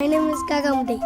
My name is Kagamdi.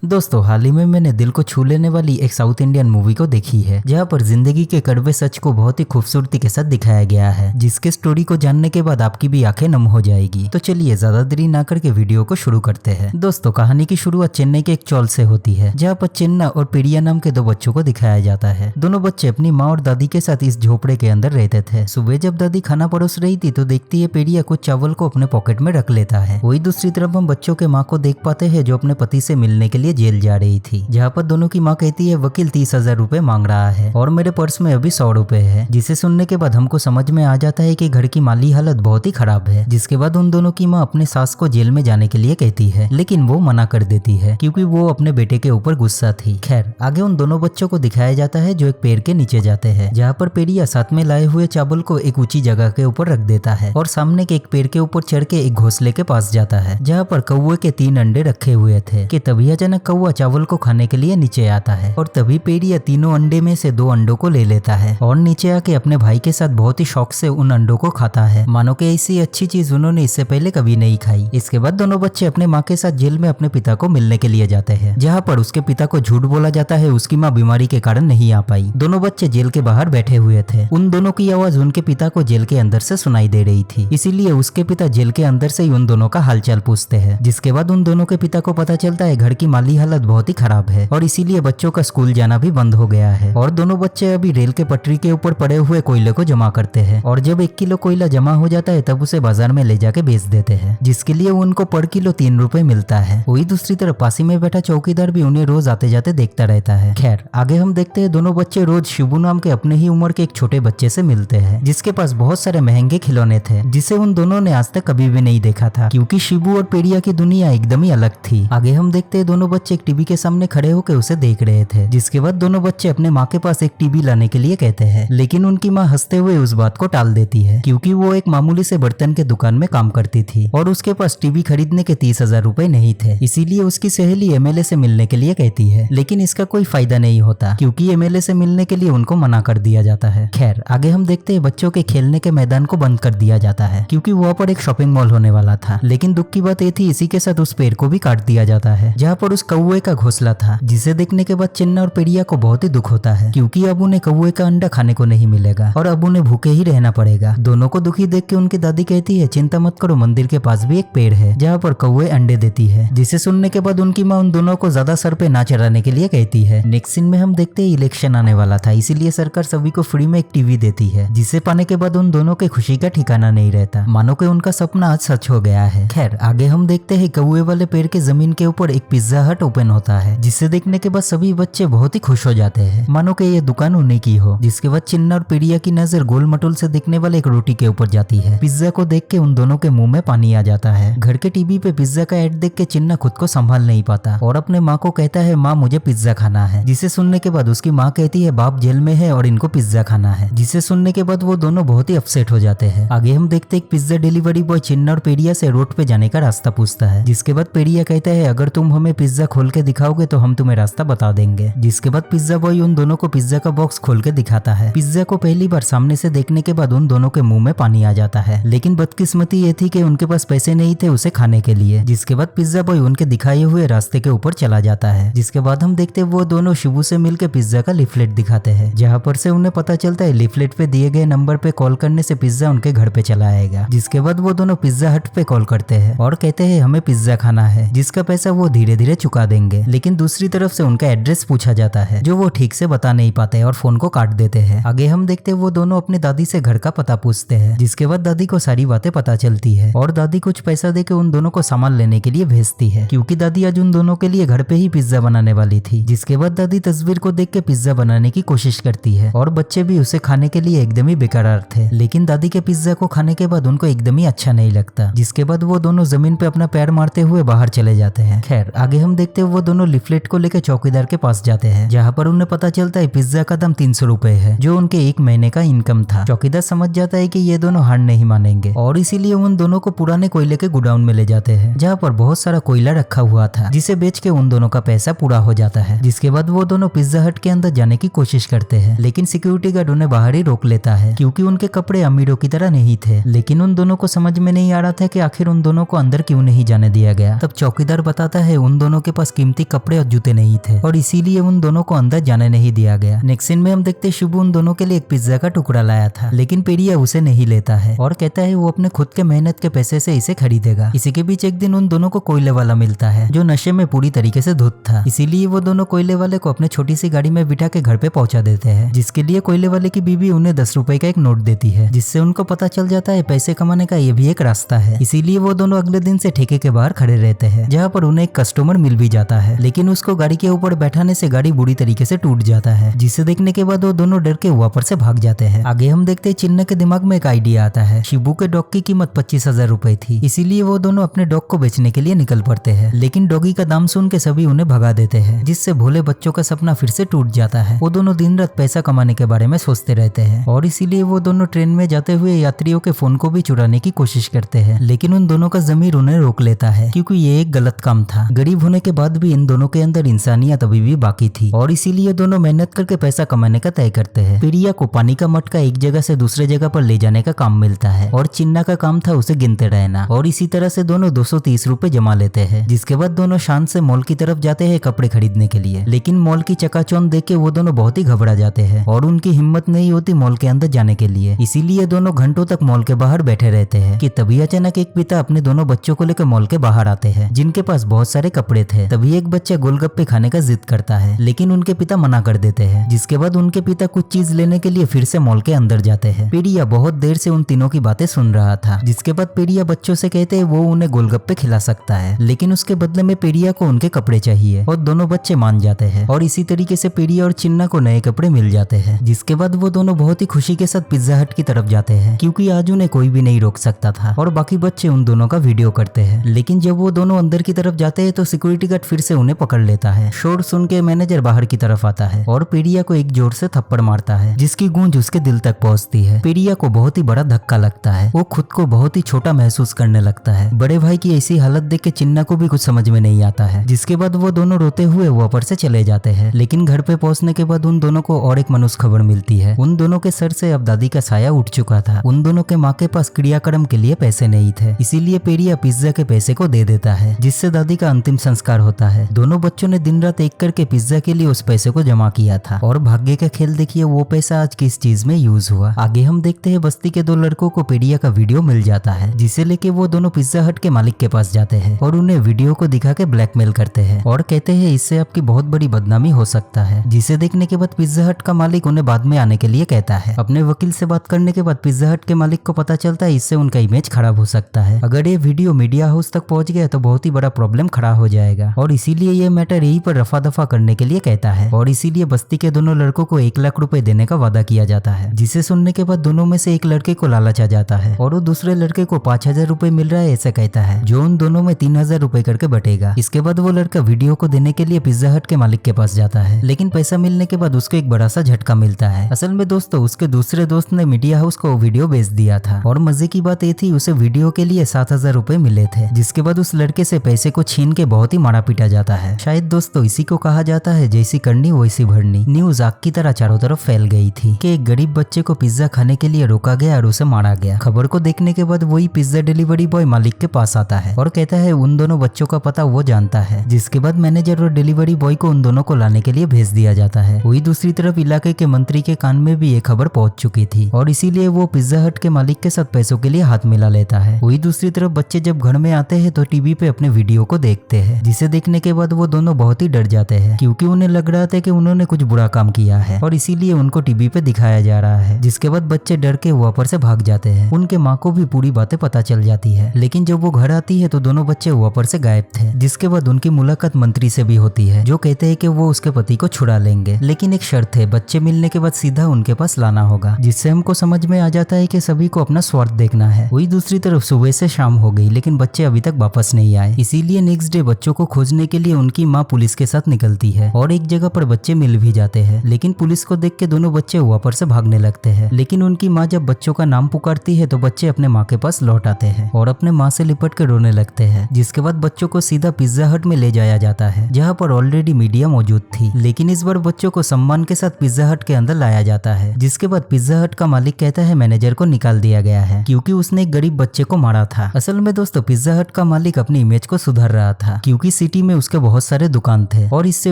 दोस्तों, हाल ही में मैंने दिल को छू लेने वाली एक साउथ इंडियन मूवी को देखी है, जहां पर जिंदगी के कड़वे सच को बहुत ही खूबसूरती के साथ दिखाया गया है, जिसके स्टोरी को जानने के बाद आपकी भी आंखें नम हो जाएगी। तो चलिए ज्यादा देरी ना करके वीडियो को शुरू करते हैं। दोस्तों, कहानी की शुरुआत चेन्नई के एक चौल से होती है, जहाँ पर चिन्ना और पीड़िया नाम के दो बच्चों को दिखाया जाता है। दोनों बच्चे अपनी माँ और दादी के साथ इस झोपड़े के अंदर रहते थे। सुबह जब दादी खाना परोस रही थी तो देखती है पीड़िया कुछ चावल को अपने पॉकेट में रख लेता है। वही दूसरी तरफ हम बच्चों के माँ को देख पाते हैं, जो अपने पति से मिलने के लिए जेल जा रही थी, जहाँ पर दोनों की माँ कहती है वकील 30,000 रुपए मांग रहा है और मेरे पर्स में अभी 100 रुपए है। जिसे सुनने के बाद हमको समझ में आ जाता है कि घर की माली हालत बहुत ही खराब है। जिसके बाद उन दोनों की माँ अपने सास को जेल में जाने के लिए कहती है, लेकिन वो मना कर देती है क्योंकि वो अपने बेटे के ऊपर गुस्सा थी। खैर, आगे उन दोनों बच्चों को दिखाया जाता है जो एक पेड़ के नीचे जाते हैं, जहाँ पर पेड़िया साथ में लाए हुए चावल को एक ऊंची जगह के ऊपर रख देता है और सामने के एक पेड़ के ऊपर चढ़ के एक घोंसले के पास जाता है, जहाँ पर कौवे के 3 अंडे रखे हुए थे। कि तभी अचानक कौवा चावल को खाने के लिए नीचे आता है और तभी पेड़िया तीनों अंडे में से 2 अंडों को ले लेता है और नीचे आके अपने भाई के साथ बहुत ही शौक से उन अंडों को खाता है, मानो कि ऐसी अच्छी चीज उन्होंने इससे पहले कभी नहीं खाई। इसके बाद दोनों बच्चे अपने माँ के साथ जेल में अपने पिता को मिलने के लिए जाते हैं, जहाँ पर उसके पिता को झूठ बोला जाता है उसकी माँ बीमारी के कारण नहीं आ पाई। दोनों बच्चे जेल के बाहर बैठे हुए थे। उन दोनों की आवाज उनके पिता को जेल के अंदर से सुनाई दे रही थी, इसीलिए उसके पिता जेल के अंदर से ही उन दोनों का हालचाल पूछते हैं। जिसके बाद उन दोनों के पिता को पता चलता है घर की माली हालत बहुत ही खराब है और इसीलिए बच्चों का स्कूल जाना भी बंद हो गया है और दोनों बच्चे अभी रेल के पटरी के ऊपर पड़े हुए कोयले को जमा करते हैं और जब 1 किलो कोयला जमा हो जाता है तब उसे बाजार में ले जाके बेच देते हैं, जिसके लिए उनको पर किलो 3 रुपए मिलता है। वही दूसरी तरफ पासी में बैठा चौकीदार भी उन्हें रोज आते जाते देखता रहता है। खैर, आगे हम देखते हैं दोनों बच्चे रोज शिबू नाम के अपने ही उम्र के एक छोटे बच्चे से मिलते हैं, जिसके पास बहुत सारे महंगे खिलौने थे, जिसे उन दोनों ने आज तक कभी भी नहीं देखा था, क्योंकि शिबू और पेड़िया की दुनिया एकदम ही अलग थी। आगे हम देखते हैं दोनों बच्चे एक टीवी के सामने खड़े होकर उसे देख रहे थे। जिसके बाद दोनों बच्चे अपने माँ के पास एक टीवी लाने के लिए कहते हैं, लेकिन उनकी माँ हंसते हुए उस बात को टाल देती है, क्योंकि वो एक मामूली से बर्तन के दुकान में काम करती थी और उसके पास टीवी खरीदने के 30,000 रुपए नहीं थे। इसीलिए उसकी सहेली एमएलए से मिलने के लिए कहती है, लेकिन इसका कोई फायदा नहीं होता क्योंकि एमएलए से मिलने के लिए उनको मना कर दिया जाता है। खैर, आगे हम देखते हैं बच्चों के खेलने के मैदान को बंद कर दिया जाता है, क्योंकि वहाँ पर एक शॉपिंग मॉल होने वाला था। लेकिन दुख की बात ये थी, इसी के साथ उस पेड़ को भी काट दिया जाता है जहाँ पर उस कौवे का घोंसला था, जिसे देखने के बाद चिन्ना और पेड़िया को बहुत ही दुख होता है, क्योंकि अब उन्हें कौवे का अंडा खाने को नहीं मिलेगा और अब उन्हें भूखे ही रहना पड़ेगा। दोनों को दुखी देख के उनकी दादी कहती है, चिंता मत करो, मंदिर के पास भी एक पेड़ है जहाँ पर कौवे अंडे देती है। जिसे सुनने के बाद उनकी माँ उन दोनों को ज्यादा सर पे ना चढ़ाने के लिए कहती है। नेक्स्ट सीन में हम देखते हैं इलेक्शन आने वाला था, इसीलिए सरकार सभी को फ्री में एक टीवी देती है, जिसे पाने के बाद उन दोनों के खुशी का ठिकाना नहीं रहता, मानो कि उनका सपना आज सच हो गया है। खैर, आगे हम देखते हैं कौवे वाले पेड़ के जमीन के ऊपर एक पिज्जा हट ओपन होता है, जिसे देखने के बाद सभी बच्चे बहुत ही खुश हो जाते हैं, मानो कि ये दुकान उन्हीं की हो। जिसके बाद चिन्ना और पेड़िया की नजर गोल मटोल से दिखने वाले एक रोटी के ऊपर जाती है। पिज्जा को देख के उन दोनों के मुंह में पानी आ जाता है। घर के टीवी पे पिज्जा का एड देख के चिन्ना खुद को संभाल नहीं पाता और अपने माँ को कहता है, माँ मुझे पिज्जा खाना है। जिसे सुनने के बाद उसकी माँ कहती है, बाप जेल में है और इनको पिज्जा खाना है। जिसे सुनने के बाद वो दोनों बहुत ही अपसेट हो जाते हैं। आगे हम देखते हैं पिज्जा डिलीवरी बॉय चिन्ना और पेड़िया से रोड पे जाने का रास्ता पूछता है। जिसके बाद पेड़िया कहता है, अगर तुम हमें पिज्जा खोल के दिखाओगे तो हम तुम्हें रास्ता बता देंगे। जिसके बाद पिज्जा बॉय उन दोनों को पिज्जा का बॉक्स खोल के दिखाता है। पिज्जा को पहली बार सामने से देखने के बाद उन दोनों के मुंह में पानी आ जाता है, लेकिन बदकिस्मती ये थी कि उनके पास पैसे नहीं थे उसे खाने के लिए। जिसके बाद पिज्जा बॉय उनके दिखाए हुए रास्ते के ऊपर चला जाता है। जिसके बाद हम देखते हैं वो दोनों शिबू से मिलकर पिज्जा का लिफलेट दिखाते हैं, जहाँ पर से उन्हें पता चलता है लिफलेट पे दिए गए नंबर पे कॉल करने से पिज्जा उनके घर पे चला आएगा। जिसके बाद वो दोनों पिज्जा हट पे कॉल करते हैं और कहते हैं हमें पिज्जा खाना है, जिसका पैसा वो धीरे धीरे चुका देंगे। लेकिन दूसरी तरफ से उनका एड्रेस पूछा जाता है, जो वो ठीक से बता नहीं पाते और फोन को काट देते हैं। आगे हम देखते हैं वो दोनों अपनी दादी से घर का पता पूछते हैं, जिसके बाद दादी को सारी बातें पता चलती है और दादी कुछ पैसा देके उन दोनों को सामान लेने के लिए भेजती है, क्योंकि दादी आज उन दोनों के लिए घर पे ही पिज्जा बनाने वाली थी। जिसके बाद दादी तस्वीर को देख के पिज्जा बनाने की कोशिश करती है और बच्चे भी उसे खाने के लिए एकदम ही बेकरार थे, लेकिन दादी के पिज्जा को खाने के बाद उनको एकदम ही अच्छा नहीं लगता। जिसके बाद वो दोनों जमीन पे अपना पैर मारते हुए बाहर चले जाते हैं। खैर, आगे हम देखते हैं वो दोनों लिफलेट को लेकर चौकीदार के पास जाते हैं, जहाँ पर उन्हें पता चलता है पिज्जा का दाम 300 रुपए है, जो उनके 1 महीने का इनकम था। चौकीदार समझ जाता है कि ये दोनों हार नहीं मानेंगे और इसीलिए उन दोनों को पुराने कोयले के गोडाउन में ले जाते हैं, जहाँ पर बहुत सारा कोयला रखा हुआ था, जिसे बेच के उन दोनों का पैसा पूरा हो जाता है। जिसके बाद वो दोनों पिज्जा हट के अंदर जाने की कोशिश करते हैं, लेकिन सिक्योरिटी गार्ड उन्हें बाहर ही रोक लेता है, क्योंकि उनके कपड़े अमीरों की तरह नहीं थे। लेकिन उन दोनों को समझ में नहीं आ रहा था कि आखिर उन दोनों को अंदर क्यों नहीं जाने दिया गया। तब चौकीदार बताता है उन दोनों के पास कीमती कपड़े और जूते नहीं थे और इसीलिए उन दोनों को अंदर जाने नहीं दिया गया। नेक्स्ट सीन में हम देखते शिबू उन दोनों के लिए एक पिज्जा का टुकड़ा लाया था, लेकिन पेरिया उसे नहीं लेता है और कहता है वो अपने खुद के मेहनत के पैसे से इसे खरीदेगा। इसी के बीच एक दिन उन दोनों को कोयले वाला मिलता है, जो नशे में पूरी तरीके से धुत था। इसीलिए वो दोनों कोयले वाले को अपने छोटी सी गाड़ी में बिठा के घर पे पहुंचा देते हैं, जिसके लिए कोयले वाले की बीवी उन्हें 10 रुपए का एक नोट देती है, जिससे उनको पता चल जाता है पैसे कमाने का ये भी एक रास्ता है। इसीलिए वो दोनों अगले दिन से ठेके के बाहर खड़े रहते हैं, जहाँ पर उन्हें एक कस्टमर मिल भी जाता है, लेकिन उसको गाड़ी के ऊपर बैठाने से गाड़ी बुरी तरीके से टूट जाता है, जिसे देखने के बाद वो दोनों डर के वापस से भाग जाते हैं। आगे हम देखते हैं चिन्ना के दिमाग में एक आइडिया आता है। शिबू के डॉग की कीमत 25,000 रुपए थी, इसीलिए वो दोनों अपने डॉग को बेचने के लिए निकल पड़ते हैं, लेकिन डॉगी का दाम सुन के सभी उन्हें भगा देते हैं, जिससे भोले बच्चों का सपना फिर से टूट जाता है। वो दोनों दिन रात पैसा कमाने के बारे में सोचते रहते हैं और इसीलिए वो दोनों ट्रेन में जाते हुए यात्रियों के फोन को भी चुराने की कोशिश करते हैं, लेकिन उन दोनों का ज़मीर उन्हें रोक लेता है, क्योंकि ये एक गलत काम था। गरीब होने के बाद भी इन दोनों के अंदर इंसानियत अभी भी बाकी थी और इसीलिए दोनों मेहनत करके पैसा कमाने का तय करते हैं। पेरिया को पानी का मटका एक जगह से दूसरे जगह पर ले जाने का काम मिलता है और चिन्ना का काम था उसे गिनते रहना, और इसी तरह से दोनों 230 रुपए जमा लेते हैं। जिसके बाद दोनों शान से मॉल की तरफ जाते हैं कपड़े खरीदने के लिए, लेकिन मॉल की चकाचौंध देख के वो दोनों बहुत ही घबरा जाते हैं और उनकी हिम्मत नहीं होती मॉल के अंदर जाने के लिए। इसीलिए दोनों घंटों तक मॉल के बाहर बैठे रहते हैं कि तभी अचानक एक पिता अपने दोनों बच्चों को लेकर मॉल के बाहर आते हैं, जिनके पास बहुत सारे कपड़े थे। तभी एक बच्चा गोलगप्पे खाने का जिद करता है, लेकिन उनके पिता मना कर देते हैं। जिसके बाद उनके पिता कुछ चीज लेने के लिए फिर से मॉल के अंदर जाते हैं। पेरिया बहुत देर से उन तीनों की बातें सुन रहा था। जिसके बाद पेरिया बच्चों से कहते हैं वो उन्हें गोलगप्पे खिला सकता है, लेकिन उसके बदले में पेरिया को उनके कपड़े चाहिए, और दोनों बच्चे मान जाते हैं और इसी तरीके से पेरिया और चिन्ना को नए कपड़े मिल जाते हैं। जिसके बाद वो दोनों बहुत ही खुशी के साथ पिज्जा हट की तरफ जाते हैं, क्योंकि आज उन्हें कोई भी नहीं रोक सकता था और बाकी बच्चे उन दोनों का वीडियो करते हैं। लेकिन जब वो दोनों अंदर की तरफ जाते हैं तो सिक्योरिटी गार्ड फिर से उन्हें पकड़ लेता है। शोर सुन के मैनेजर बाहर की तरफ आता है और पेरिया को एक जोर से थप्पड़ मारता है, जिसकी गूंज उसके दिल तक पहुंचती है। पेरिया को बहुत ही बड़ा धक्का लगता है, वो खुद को बहुत ही छोटा महसूस करने लगता है। बड़े भाई की ऐसी हालत देख के चिन्ना को भी कुछ समझ में नहीं आता है। जिसके बाद वो दोनों रोते हुए वापस से चले जाते हैं, लेकिन घर पे पहुंचने के बाद उन दोनों को और एक मनुष्य खबर मिलती है। उन दोनों के सर से अब दादी का साया उठ चुका था। उन दोनों के माँ के पास क्रियाक्रम के लिए पैसे नहीं थे, इसीलिए पेरिया पिज्जा के पैसे को दे देता है, जिससे दादी का अंतिम संस्कार होता है। दोनों बच्चों ने दिन रात एक करके पिज्जा के लिए उस पैसे को जमा किया था, और भाग्य का खेल देखिए वो पैसा आज किस चीज में यूज हुआ। आगे हम देखते हैं बस्ती के दो लड़कों को पेरिया का वीडियो मिल जाता है, जिसे लेके वो दोनों पिज्जा हट के मालिक के पास जाते हैं और उन्हें वीडियो को दिखा के ब्लैकमेल करते हैं और कहते हैं इससे आपकी बहुत बड़ी बदनामी हो सकता है। जिसे देखने के बाद पिज्जा हट का मालिक उन्हें बाद में आने के लिए कहता है। अपने वकील से बात करने के बाद पिज्जा हट के मालिक को पता चलता है इससे उनका इमेज खराब हो सकता है। अगर ये वीडियो मीडिया हाउस तक पहुंच गया तो बहुत ही बड़ा प्रॉब्लम खड़ा हो जाएगा, और इसीलिए ये मैटर यहीं पर रफा दफा करने के लिए कहता है, और इसीलिए बस्ती के दोनों लड़कों को 1 लाख रुपए देने का वादा किया जाता है। जिसे सुनने के बाद दोनों में से एक लड़के को लालच आ जाता है और वो दूसरे लड़के को 5,000 रुपए मिल रहा है ऐसा कहता है, जो उन दोनों में 3,000 रुपए करके बटेगा। इसके बाद वो लड़का वीडियो को देने के लिए पिज्जा हट के मालिक के पास जाता है, लेकिन पैसा मिलने के बाद उसको एक बड़ा सा झटका मिलता है। असल में दोस्तों उसके दूसरे दोस्त ने मीडिया हाउस को वीडियो बेच दिया था, और मजे की बात ये थी उसे वीडियो के लिए 7,000 रुपए मिले थे। जिसके बाद उस लड़के से पैसे को छीन के बहुत ही मारा पीटा जाता है। शायद दोस्तों इसी को कहा जाता है जैसी करनी वैसी भरनी। न्यूज आग की तरह चारों तरफ फैल गई थी कि एक गरीब बच्चे को पिज्जा खाने के लिए रोका गया और उसे मारा गया। खबर को देखने के बाद वही पिज्जा डिलीवरी बॉय मालिक के पास आता है और कहता है उन दोनों बच्चों का पता वो जानता है। जिसके बाद मैनेजर और डिलीवरी बॉय को उन दोनों को लाने के लिए भेज दिया जाता है। वही दूसरी तरफ इलाके के मंत्री के कान में भी ये खबर पहुंच चुकी थी, और इसीलिए वो पिज्जा हट के मालिक के साथ पैसों के लिए हाथ मिला लेता है। वही दूसरी तरफ बच्चे जब घर में आते हैं तो टीवी पे अपने वीडियो को देखते हैं, जिसे देखने के बाद वो दोनों बहुत ही डर जाते हैं, क्योंकि उन्हें लग रहा था कि उन्होंने कुछ बुरा काम किया है और इसीलिए उनको टीवी पे दिखाया जा रहा है। जिसके बाद बच्चे डर के वहाँ पर से भाग जाते हैं। उनके माँ को भी पूरी बातें पता चल जाती है, लेकिन जब वो घर आती है तो दोनों बच्चे वहाँ पर से गायब थे। जिसके बाद उनकी मुलाकात मंत्री से भी होती है, जो कहते हैं कि वो उसके पति को छुड़ा लेंगे, लेकिन एक शर्त है, बच्चे मिलने के बाद सीधा उनके पास लाना होगा। जिससे हमको समझ में आ जाता है कि सभी को अपना स्वार्थ देखना है। वही दूसरी तरफ सुबह से शाम हो गई, लेकिन बच्चे अभी तक वापस नहीं आए। इसीलिए नेक्स्ट डे बच्चों को खोजने के लिए उनकी माँ पुलिस के साथ निकलती है और एक जगह पर बच्चे मिल भी जाते हैं, लेकिन पुलिस को देख के दोनों बच्चे वापस से भागने लगते हैं। लेकिन उनकी माँ जब बच्चों का नाम पुकारती है तो बच्चे अपने माँ के पास लौट आते हैं और अपने माँ से लिपट कर रोने लगते हैं, जिसके बाद बच्चों को सीधा पिज्जा हट में ले जाया जाता है, जहाँ पर ऑलरेडी मीडिया मौजूद थी। लेकिन इस बार बच्चों को सम्मान के साथ पिज्जा हट के अंदर लाया जाता है, जिसके बाद पिज्जा हट का मालिक कहता है मैनेजर को निकाल दिया गया है क्योंकि उसने एक गरीब बच्चे को मारा था। असल में दोस्तों पिज्जा हट का मालिक अपनी इमेज को सुधार रहा था क्योंकि सिटी में उसके बहुत सारे दुकान थे और इससे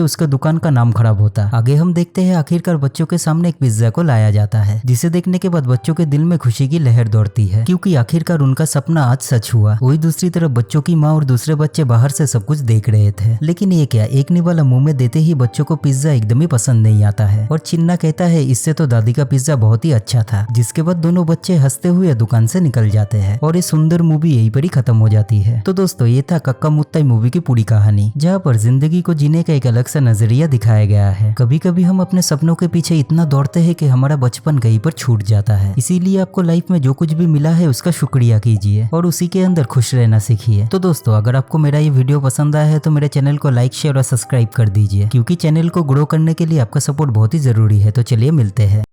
उसके दुकान का नाम खराब होता। आगे हम देखते हैं आखिरकार बच्चों के सामने एक पिज्जा को लाया जाता है, जिसे देखने के बाद बच्चों के दिल में खुशी की लहर दौड़ती है क्योंकि आखिरकार उनका सपना आज सच हुआ। वही दूसरी तरफ बच्चों की माँ और दूसरे बच्चे बाहर से सब कुछ देख रहे थे, लेकिन ये क्या, एक निवाला मुंह में देते ही बच्चों को पिज्जा एकदम ही पसंद नहीं आता है और चिन्ना कहता है इससे तो दादी का पिज्जा बहुत ही अच्छा था। जिसके बाद दोनों बच्चे हंसते हुए दुकान से निकल जाते हैं और ये सुंदर मूवी यहीं पर ही खत्म हो जाती है। तो दोस्तों ये था कक्का मुत्ताई मूवी की पूरी कहानी, जहाँ पर जिंदगी को जीने का एक अलग सा नजरिया दिखाया गया है। कभी कभी हम अपने सपनों के पीछे इतना दौड़ते हैं कि हमारा बचपन कहीं पर छूट जाता है, इसीलिए आपको लाइफ में जो कुछ भी मिला है उसका शुक्रिया कीजिए और उसी के अंदर खुश रहना सीखिए। तो दोस्तों अगर आपको मेरा ये वीडियो पसंद आया है तो मेरे चैनल को लाइक शेयर और सब्सक्राइब कर दीजिए क्योंकि चैनल को ग्रो करने के लिए आपका सपोर्ट बहुत ही जरूरी है। तो चलिए मिलते हैं।